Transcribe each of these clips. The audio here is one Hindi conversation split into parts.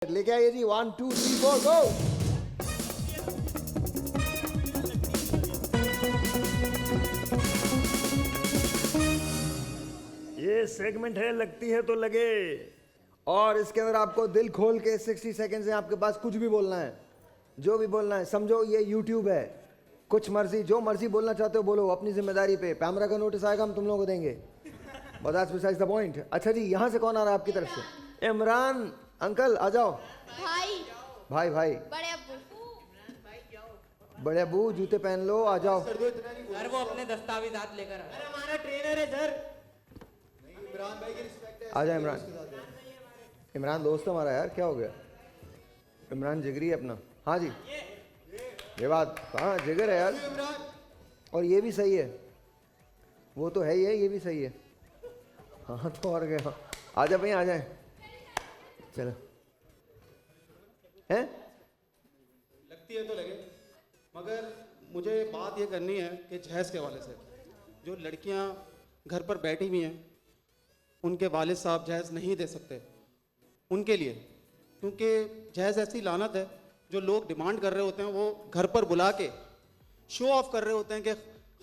लेके आइए जी 1 2 3 4 गो। ये सेगमेंट है लगती है तो लगे, और इसके अंदर आपको दिल खोल के 60 सेकंड्स है आपके पास, कुछ भी बोलना है, जो भी बोलना है। समझो ये YouTube है, कुछ मर्जी जो मर्जी बोलना चाहते हो बोलो, अपनी जिम्मेदारी पे। कैमरा का नोटिस आएगा हम तुम लोगों को देंगे, but that's besides the point. अच्छा जी, यहाँ से कौन आ रहा है आपकी तरफ से? इमरान अंकल आ जाओ। भाई भाई बड़े अब्बू बड़े अबू जूते पहन लो, आ जाओ। सर वो अपने दस्तावेजात लेकर आ रहा है। हमारा ट्रेनर है सर। इमरान भाई की रिस्पेक्ट है। आ जाओ इमरान। इमरान दोस्त हमारा यार, क्या हो गया? इमरान जिगरी है अपना। हाँ जी, ये बात, हाँ जिगर है यार, और ये भी सही है, वो तो है ही है, ये भी सही है। हाँ तो और क्या, आ जाए भाई आ जाए, चलो। हैं लगती है तो लगे, मगर मुझे बात ये करनी है कि जहेज़ के वाले से, जो लड़कियां घर पर बैठी हुई हैं उनके वालिद साहब जहेज़ नहीं दे सकते उनके लिए, क्योंकि जहेज़ ऐसी लानत है जो लोग डिमांड कर रहे होते हैं वो घर पर बुला के शो ऑफ कर रहे होते हैं कि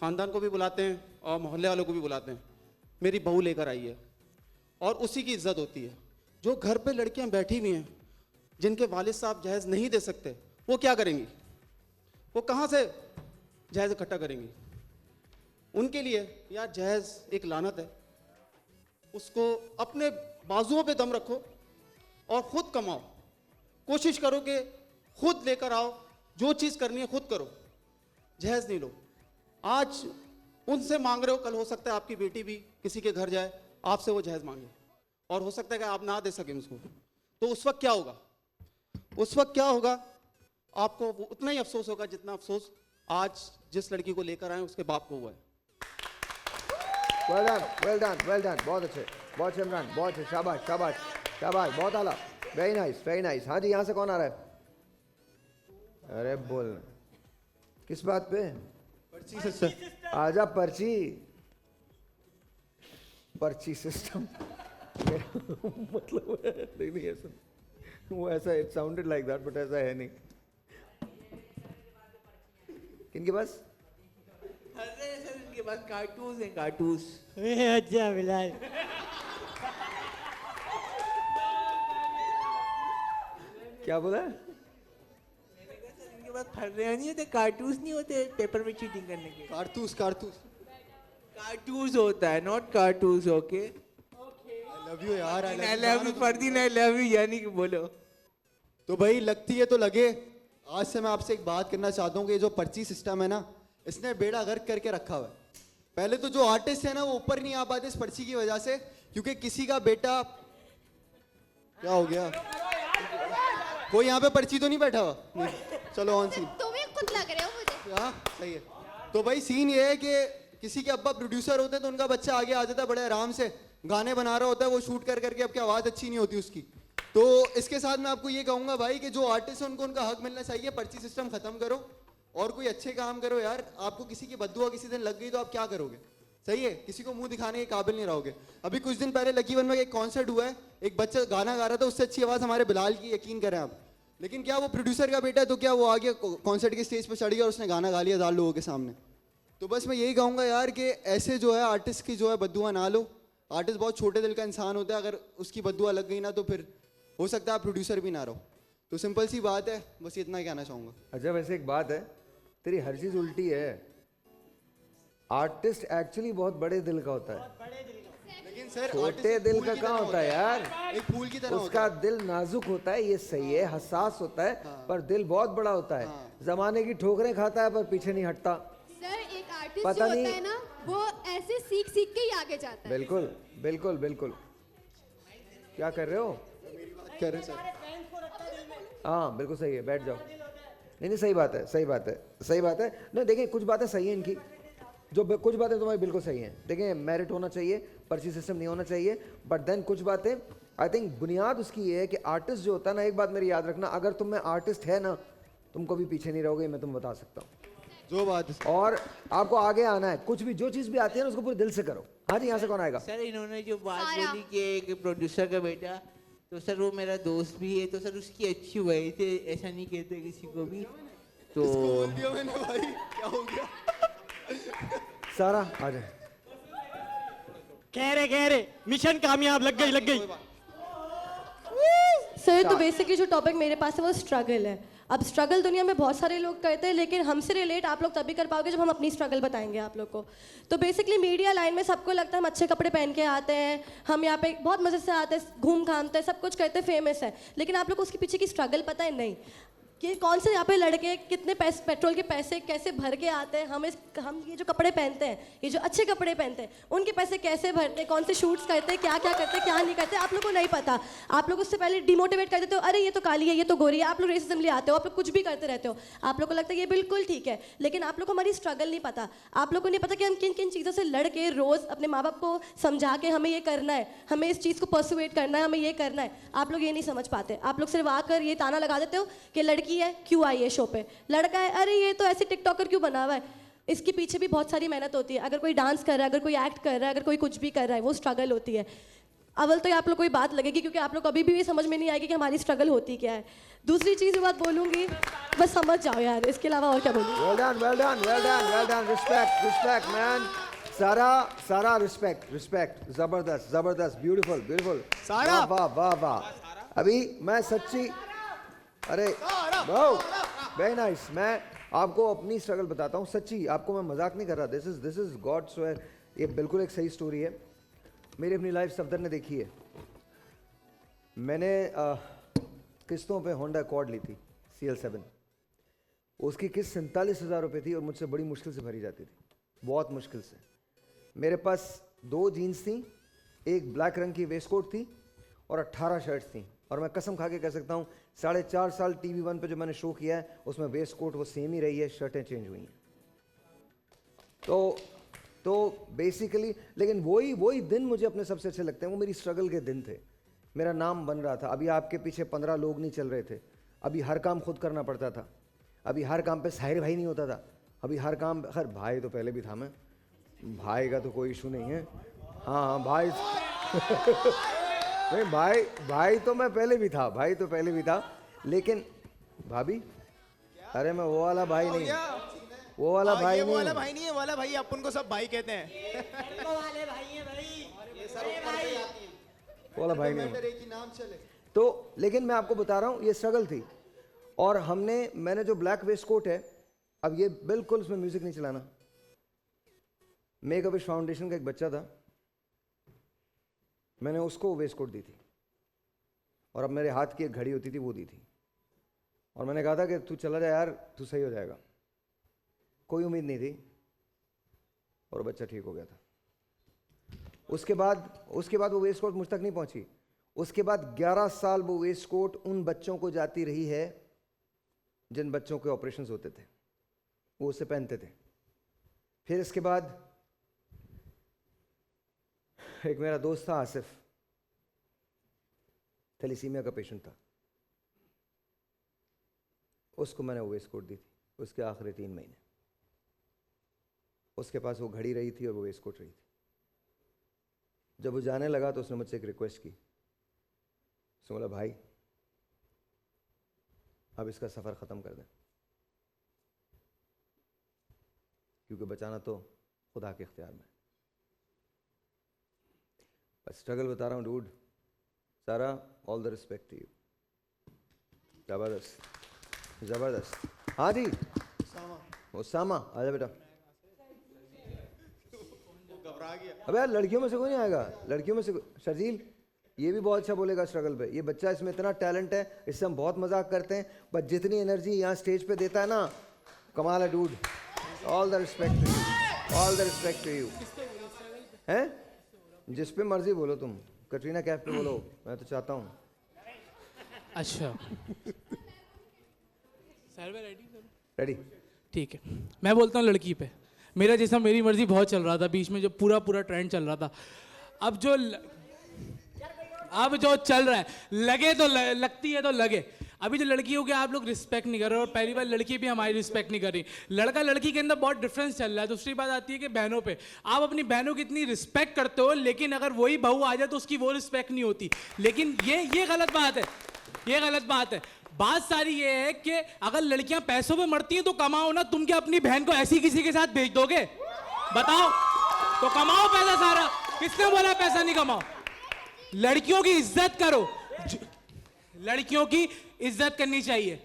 ख़ानदान को भी बुलाते हैं और मोहल्ले वालों को भी बुलाते हैं, मेरी बहू लेकर आई है, और उसी की इज्जत होती है। जो घर पे लड़कियां बैठी हुई हैं जिनके वालिद साहब जहेज़ नहीं दे सकते, वो क्या करेंगी? वो कहाँ से जहेज़ इकट्ठा करेंगी? उनके लिए यार जहेज़ एक लानत है, उसको अपने बाजुओं पे दम रखो और ख़ुद कमाओ, कोशिश करो कि खुद लेकर आओ, जो चीज़ करनी है खुद करो, जहेज़ नहीं लो। आज उनसे मांग रहे हो, कल हो सकता है आपकी बेटी भी किसी के घर जाए, आपसे वो जहेज़ मांगे, और हो सकता है कि आप ना दे सकें उसको, तो उस वक्त क्या होगा? उस वक्त क्या होगा? आपको वो उतना ही अफसोस होगा जितना अफसोस आज जिस लड़की को लेकर आए उसके बाप को हुआ है। Well done well done well done, बहुत अच्छे, बहुत अच्छे इमरान, बहुत अच्छे, शाबाश शाबाश शाबाश, बहुत आला, वेरी नाइस वेरी नाइस। हाँ जी, यहाँ से कौन आ रहा है? अरे बोल, किस बात पे? पर्ची सिस्टम। आजा पर्ची, पर्ची सिस्टम मतलब नहीं ऐसा, वो ऐसा it sounded like that but ऐसा है नहीं। किनके पास? इनके पास कार्टून्स हैं, कार्टून्स। अच्छा बिलाल, क्या बोला? इनके पास फर्रे नहीं होते, कार्टून्स नहीं होते पेपर में चीटिंग करने के। कारतूस कारतूस। कार्टून्स होता है, not cartoons. Okay, I love you यार, I love you Fardeen, I love you यानी कि बोलो। तो भाई लगती है तो लगे, आज से मैं आपसे एक बात करना चाहता हूँ कि ये जो पर्ची सिस्टम है ना, इसने बेड़ा गर्क करके रखा हुआ है। पहले तो जो आर्टिस्ट है ना वो ऊपर नहीं आ पाते इस पर्ची की वजह से, क्योंकि किसी का बेटा, क्या हो गया? कोई यहाँ पे पर्ची तो नहीं बैठा हुआ? नहीं। चलो ऑन सीन। तुम ही खुद लग रहे हो मुझे। हाँ सही है। तो भाई सीन ये है कि किसी के अब्बा प्रोड्यूसर होते हैं तो उनका बच्चा आगे आ जाता है बड़े आराम से, गाने बना रहा होता है, वो शूट कर करके, अब क्या आवाज़ अच्छी नहीं होती उसकी। तो इसके साथ मैं आपको ये कहूँगा भाई कि जो आर्टिस्ट है उनको उनका हक मिलना चाहिए, पर्ची सिस्टम खत्म करो और कोई अच्छे काम करो यार। आपको किसी की बद्दुआ किसी दिन लग गई तो आप क्या करोगे? सही है, किसी को मुंह दिखाने के काबिल नहीं रहोगे। अभी कुछ दिन पहले लकी वन में एक कॉन्सर्ट हुआ है, एक बच्चा गाना गा रहा था, उससे अच्छी आवाज़ हमारे बिलाल की, यकीन करें आप। लेकिन क्या वो प्रोड्यूसर का बेटा है, तो क्या वो आ गया कॉन्सर्ट के स्टेज पर चढ़ गया और उसने गाना गा लिया 1000 लोगों के सामने? तो बस मैं यही कहूँगा यार कि ऐसे जो है आर्टिस्ट की जो है बद्दुआ ना लो। आर्टिस्ट बहुत छोटे दिल का इंसान होता है, अगर उसकी बद्दुआ लग गई ना तो फिर हो सकता है आप प्रोड्यूसर भी ना रहो। तो सिंपल सी बात है, बस इतना कहना चाहूँगा। अच्छा वैसे एक बात है, तेरी हर चीज उल्टी है। आर्टिस्ट एक्चुअली बहुत बड़े दिल का होता है, लेकिन सर छोटे दिल का कहाँ होता है यार? एक फूल की तरह उसका दिल नाजुक होता है, ये सही है, हसास होता है, पर दिल बहुत बड़ा होता है। जमाने की ठोकरें खाता है पर पीछे नहीं हटता। सर एक आर्टिस्ट पता जो नहीं- होता है ना, वो ऐसे सीख सीख के ही आगे जाता है। बिल्कुल बिल्कुल बिल्कुल। क्या कर रहे हो? कर रहे सर। हाँ बिल्कुल सही है, बैठ जाओ। नहीं नहीं सही बात है, सही बात है, सही बात है। नहीं देखिए, कुछ बातें सही हैं इनकी, जो कुछ बातें तुम्हारी बिल्कुल सही हैं। देखिए मेरिट होना चाहिए, पर्ची सिस्टम नहीं होना चाहिए, बट देन कुछ बातें आई थिंक बुनियाद उसकी ये है कि आर्टिस्ट जो होता है ना, एक बात मेरी याद रखना, अगर तुम में आर्टिस्ट है ना, तुम कभी पीछे नहीं रहोगे, मैं तुम्हें बता सकता हूँ। जो बात है। और आपको आगे आना है, कुछ भी जो चीज़ भी आती है ना उसको पूरे दिल से करो। हाँ जी, यहाँ से कौन आएगा? सर इन्होंने जो बात सारा। बोली कि एक प्रोड्यूसर का बेटा तो सर वो मेरा दोस्त भी है, तो सर उसकी अच्छी वजह से ऐसा नहीं कहते किसी को भी। तो बोल दिया मैंने भाई, क्या हो गया? सारा आ जाए। कह रहे मिशन कामयाब, लग गई। सर तो बेसिकली जो टॉपिक मेरे पास है वो स्ट्रगल है। अब स्ट्रगल दुनिया में बहुत सारे लोग करते हैं, लेकिन हमसे रिलेट आप लोग तभी कर पाओगे जब हम अपनी स्ट्रगल बताएंगे आप लोग को। तो बेसिकली मीडिया लाइन में सबको लगता है हम अच्छे कपड़े पहन के आते हैं, हम यहाँ पे बहुत मज़े से आते हैं, घूम घामते हैं, सब कुछ करते हैं, फेमस है, लेकिन आप लोग को उसके पीछे की स्ट्रगल पता है नहीं कि कौन से यहाँ पे लड़के कितने पैसे पेट्रोल के पैसे कैसे भर के आते हैं। हम ये जो कपड़े पहनते हैं, ये जो अच्छे कपड़े पहनते हैं, उनके पैसे कैसे भरते हैं, कौन से शूट्स करते हैं, क्या क्या करते हैं, क्या नहीं करते, आप लोग को नहीं पता। आप लोग उससे पहले डिमोटिवेट कर देते हो, अरे ये तो काली है, ये तो गोरी है, आप लोग रेसिज्म ले आते हो, आप लोग कुछ भी करते रहते हो, आप लोग को लगता है ये बिल्कुल ठीक है, लेकिन आप लोग को हमारी स्ट्रगल नहीं पता। आप लोग को नहीं पता कि हम किन किन चीज़ों से लड़ के रोज़ अपने माँ बाप को समझा के हमें ये करना है, हमें इस चीज़ को परसुएट करना है, हमें ये करना है। आप लोग ये नहीं समझ पाते। आप लोग सिर्फ आकर ये ताना लगा देते हो कि लड़की है क्यों आई है शो पे, लड़का है अरे ये तो ऐसे टिकटॉकर क्यों बना हुआ है। इसके पीछे भी बहुत सारी मेहनत होती है। अगर कोई डांस कर रहा है, अगर कोई एक्ट कर रहा है, अगर कोई कुछ भी कर रहा है, वो स्ट्रगल होती है। अव्वल तो ये आप लोग कोई बात लगेगी, क्योंकि आप लोग को अभी भी ये समझ में नहीं आएगी कि हमारी स्ट्रगल होती क्या है। दूसरी चीज़ बात बोलूँगी, बस समझ जाओ यार, इसके अलावा और क्या बोलूँ। well done, respect man। सारा रिस्पेक्ट, जबरदस्त, ब्यूटीफुल। सारा। वाह। अभी मैं सच्ची, अरे वाओ, वेरी नाइस। मैं आपको अपनी स्ट्रगल बताता हूँ, सच्ची, आपको मैं मजाक नहीं कर रहा। दिस इज गॉड स्वेयर, ये बिल्कुल एक सही स्टोरी है। मेरी अपनी लाइफ सफदर ने देखी है। मैंने किस्तों पे होंडा अकॉर्ड ली थी CL7। उसकी किस्त 47,000 रुपये थी और मुझसे बड़ी मुश्किल से भरी जाती थी, बहुत मुश्किल से। मेरे पास 2 जीन्स थी, एक ब्लैक रंग की वेस्ट कोट थी और 18 शर्ट्स थी। और मैं कसम खा के कह सकता हूँ 4.5 साल TV1 पे जो मैंने शो किया है उसमें वेस्ट कोट वो सेम ही रही है, शर्टें चेंज हुई हैं। तो बेसिकली, लेकिन वही दिन मुझे अपने सबसे अच्छे लगते हैं। वो मेरी स्ट्रगल के दिन थे। मेरा नाम बन रहा था। अभी आपके पीछे 15 लोग नहीं चल रहे थे। अभी हर काम खुद करना पड़ता था। अभी हर काम पे साहिर भाई नहीं होता था। अभी हर काम, खैर भाई तो पहले भी था, मैं भाई का तो कोई इशू नहीं है। हाँ भाई नहीं, भाई तो मैं पहले भी था, लेकिन भाभी, अरे मैं वो वाला भाई नहीं, वो वाला भाई नहीं, वो वाला भाई नहीं है, वाला भाई अपन को सब भाई कहते हैं। वाले भाई हैं भाई, वो वाला भाई नहीं। तो लेकिन मैं आपको बता रहा हूँ ये स्ट्रगल थी। और मैंने जो ब्लैक वेस्ट कोट है, अब ये बिल्कुल उसमें म्यूजिक नहीं चलाना। मेक अ विश फाउंडेशन का एक बच्चा था, मैंने उसको वेस्ट कोट दी थी। और अब मेरे हाथ की एक घड़ी होती थी, वो दी थी। और मैंने कहा था कि तू चला जा यार, तू सही हो जाएगा। कोई उम्मीद नहीं थी और बच्चा ठीक हो गया था। उसके बाद वो वेस्ट कोट मुझ तक नहीं पहुंची। उसके बाद 11 साल वो वेस्ट कोट उन बच्चों को जाती रही है जिन बच्चों के ऑपरेशंस होते थे, वो उसे पहनते थे। फिर इसके बाद एक मेरा दोस्त था आसिफ, थैलीसीमिया का पेशेंट था। उसको मैंने वो वेस्ट कोट दी थी उसके आखिरी 3 महीने। उसके पास वो घड़ी रही थी और वो वेस्ट कोट रही थी। जब वो जाने लगा तो उसने मुझसे एक रिक्वेस्ट की। उसने बोला, भाई अब इसका सफ़र ख़त्म कर दें, क्योंकि बचाना तो खुदा के इख्तियार में। बस स्ट्रगल बता रहा हूँ डूड। सारा, all the respect to you. ज़बरदस्त। हाँ जी, उसामा आजा बेटा। घबरा गया। अबे यार, लड़कियों में से कोई नहीं आएगा, लड़कियों में से शर्जील ये भी बहुत अच्छा बोलेगा स्ट्रगल पे। ये बच्चा, इसमें इतना टैलेंट है, इससे हम बहुत मजाक करते हैं, बट जितनी एनर्जी यहाँ स्टेज पे देता है ना, कमाल है dude. All the respect to you. हैं, जिस पे मर्जी बोलो तुम, कटरीना कैफ पे बोलो, मैं तो चाहता हूँ। अच्छा सर, मैं रेडी? ठीक है, मैं बोलता हूँ लड़की पे। मेरा जैसा मेरी मर्जी बहुत चल रहा था बीच में, जो पूरा ट्रेंड चल रहा था। अब जो चल रहा है, लगे तो लगती है तो लगे। अभी जो लड़की हो गया आप लोग रिस्पेक्ट नहीं कर रहे, और पहली बार लड़की भी हमारी रिस्पेक्ट नहीं कर रही। लड़का लड़की के अंदर बहुत डिफरेंस चल रहा है। दूसरी बात आती है कि बहनों पे, आप अपनी बहनों की इतनी रिस्पेक्ट करते हो, लेकिन अगर वही बहू आ जाए तो उसकी वो रिस्पेक्ट नहीं होती। लेकिन ये गलत बात है, ये गलत बात है। बात सारी ये है कि अगर लड़कियां पैसों पे मरती हैं तो कमाओ ना। तुम क्या अपनी बहन को ऐसी किसी के साथ भेज दोगे? बताओ, तो कमाओ पैसा सारा। किसने बोला पैसा नहीं कमाओ? लड़कियों की इज्जत करो, लड़कियों की इज्जत करनी चाहिए।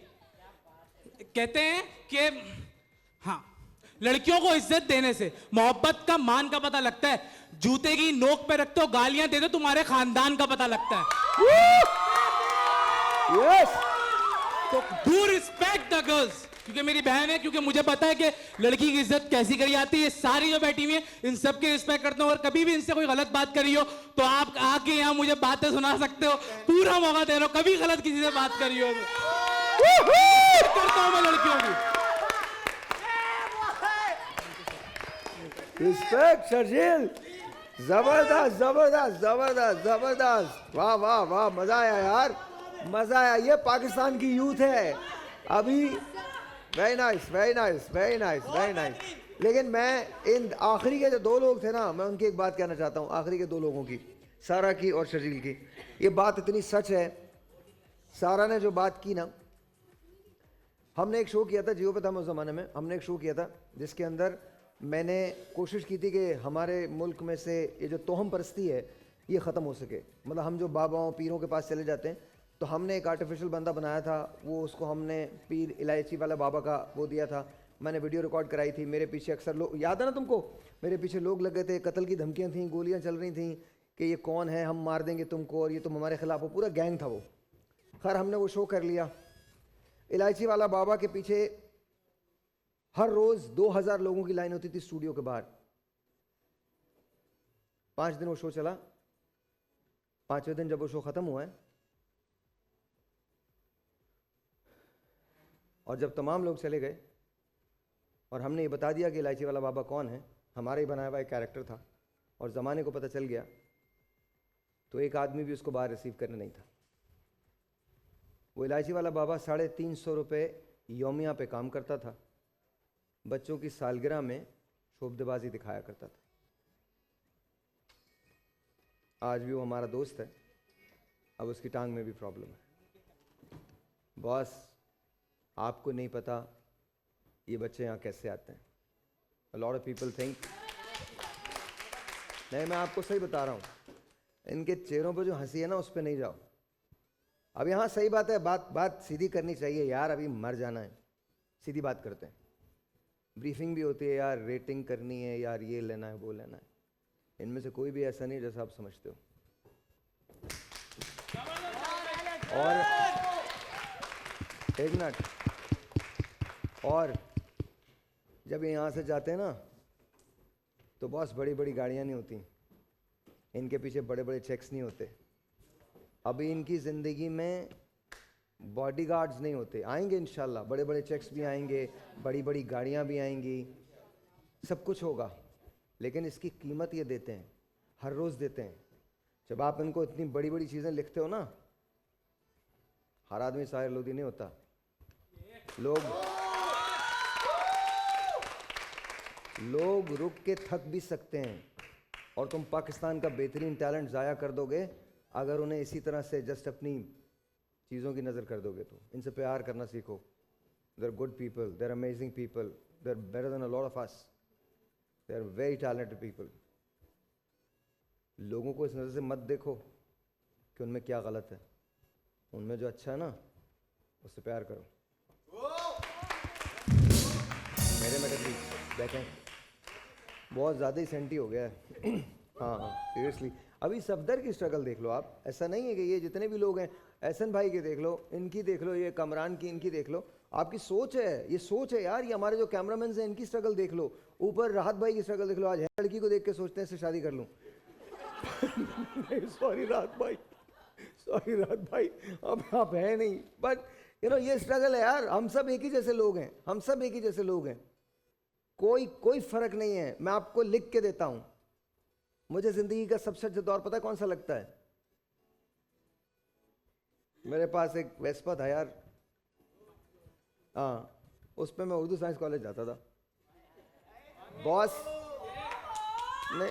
कहते हैं कि हाँ, लड़कियों को इज्जत देने से मोहब्बत का मान का पता लगता है। जूते की नोक पे रखते हो, गालियां देते हो, तुम्हारे खानदान का पता लगता है। यस, तो डू रिस्पेक्ट द गर्ल्स, क्योंकि मेरी बहन है, क्योंकि मुझे पता है कि लड़की की इज्जत कैसी करी जाती है। ये सारी जो बैठी हुई है इन सब की रिस्पेक्ट करता हूं, और कभी भी इनसे कोई गलत बात करी हो तो आप आके यहाँ मुझे बातें सुना सकते हो, पूरा मौका दे रहा हूं। कभी गलत किसी से बात करी हो तो करता हूं मैं लड़कियों की। रिस्पेक्ट शर्जील, जबरदस्त जबरदस्त जबरदस्त जबरदस्त, वाह वाह वाह, मजा आया यार, मजा आया। ये पाकिस्तान की यूथ है अभी। Very nice very nice very nice very nice. लेकिन मैं इन आखिरी के जो दो लोग थे ना, मैं उनकी एक बात कहना चाहता हूँ, आखिरी के दो लोगों की, सारा की और शर्जील की। ये बात इतनी सच है, सारा ने जो बात की ना, हमने एक शो किया था, जियो पे था उस ज़माने में, हमने एक शो किया था जिसके अंदर मैंने कोशिश की थी कि हमारे मुल्क में से ये जो तोहम परस्ती है ये ख़त्म हो सके। मतलब हम जो बाबाओं पीरों के पास चले जाते हैं, तो हमने एक आर्टिफिशियल बंदा बनाया था, वो उसको हमने पीर इलायची वाला बाबा का वो दिया था। मैंने वीडियो रिकॉर्ड कराई थी, मेरे पीछे अक्सर लोग, याद है ना तुमको, मेरे पीछे लोग लग गए थे, कत्ल की धमकियाँ थीं, गोलियाँ चल रही थीं कि ये कौन है, हम मार देंगे तुमको, और ये तुम हमारे खिलाफ हो। पूरा गैंग था वो। खैर हमने वो शो कर लिया। इलायची वाला बाबा के पीछे हर रोज़ 2000 लोगों की लाइन होती थी स्टूडियो के बाहर। 5 दिन वो शो चला। 5वें दिन जब वो शो ख़त्म हुआ है और जब तमाम लोग चले गए और हमने ये बता दिया कि इलायची वाला बाबा कौन है, हमारा ही बनाया हुआ एक कैरेक्टर था, और ज़माने को पता चल गया, तो एक आदमी भी उसको बाहर रिसीव करने नहीं था। वो इलायची वाला बाबा 350 रुपये यौमिया पे काम करता था, बच्चों की सालगिरह में शोबदेबाजी दिखाया करता था। आज भी वो हमारा दोस्त है, अब उसकी टांग में भी प्रॉब्लम है। बॉस, आपको नहीं पता ये बच्चे यहाँ कैसे आते हैं। A lot of people think, नहीं, मैं आपको सही बता रहा हूँ, इनके चेहरों पे जो हंसी है ना, उस पर नहीं जाओ। अब यहाँ सही बात है, बात सीधी करनी चाहिए यार, अभी मर जाना है, सीधी बात करते हैं। ब्रीफिंग भी होती है यार, रेटिंग करनी है यार, ये लेना है वो लेना है। इनमें से कोई भी ऐसा नहीं जैसा आप समझते हो। और एक मिनट, और जब यहाँ से जाते हैं ना, तो बॉस बड़ी बड़ी गाड़ियाँ नहीं होती, इनके पीछे बड़े बड़े चेक्स नहीं होते। अभी इनकी ज़िंदगी में बॉडीगार्ड्स नहीं होते, आएंगे इंशाल्लाह, बड़े बड़े चेक्स भी आएंगे, बड़ी बड़ी गाड़ियाँ भी आएंगी, सब कुछ होगा, लेकिन इसकी कीमत ये देते हैं, हर रोज़ देते हैं। जब आप इनको इतनी बड़ी बड़ी चीज़ें लिखते हो ना, हर आदमी शायर लोधी नहीं होता। लोग रुक के थक भी सकते हैं, और तुम पाकिस्तान का बेहतरीन टैलेंट ज़ाया कर दोगे अगर उन्हें इसी तरह से जस्ट अपनी चीज़ों की नज़र कर दोगे। तो इनसे प्यार करना सीखो। They are good people, they are amazing people, they are better than a lot of us, they are very talented people. लोगों को इस नज़र से मत देखो कि उनमें क्या गलत है, उनमें जो अच्छा है ना, उससे प्यार करो। मेरे प्लीज बैठें, बहुत ज़्यादा ही सेंटी हो गया है। हाँ सीरियसली, अभी सफदर की स्ट्रगल देख लो आप। ऐसा नहीं है कि ये जितने भी लोग हैं, एहसन भाई के देख लो, इनकी देख लो, ये कमरान की, इनकी देख लो। आपकी सोच है, ये सोच है यार। ये हमारे जो कैमरामैन हैं, इनकी स्ट्रगल देख लो, ऊपर राहत भाई की स्ट्रगल देख लो। आज है लड़की को देख के सोचते हैं इससे शादी कर लूँ। सॉरी राहत भाई, सॉरी राहत भाई, अब आप है नहीं, बट यू नो ये स्ट्रगल है यार। हम सब एक ही जैसे लोग हैं, हम सब एक ही जैसे लोग हैं, कोई फर्क नहीं है। मैं आपको लिख के देता हूं, मुझे जिंदगी का सबसे अच्छा दौर पता है कौन सा लगता है? मेरे पास एक वेस्पा था यार, हाँ, उस पे मैं उर्दू साइंस कॉलेज जाता था। बॉस नहीं,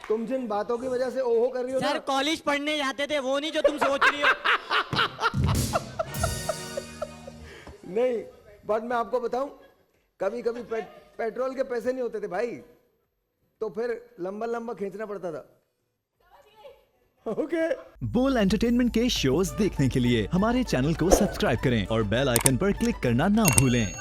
तुम जिन बातों की वजह से ओहो कर रही हो सर ना, कॉलेज पढ़ने जाते थे, वो नहीं जो तुम सोच रही हो। नहीं, बट मैं आपको बताऊं, कभी कभी पेट्रोल के पैसे नहीं होते थे भाई, तो फिर लंबा लंबा खींचना पड़ता था। ओके। बोल एंटरटेनमेंट के शोज देखने के लिए हमारे चैनल को सब्सक्राइब करें और बेल आइकन पर क्लिक करना ना भूलें।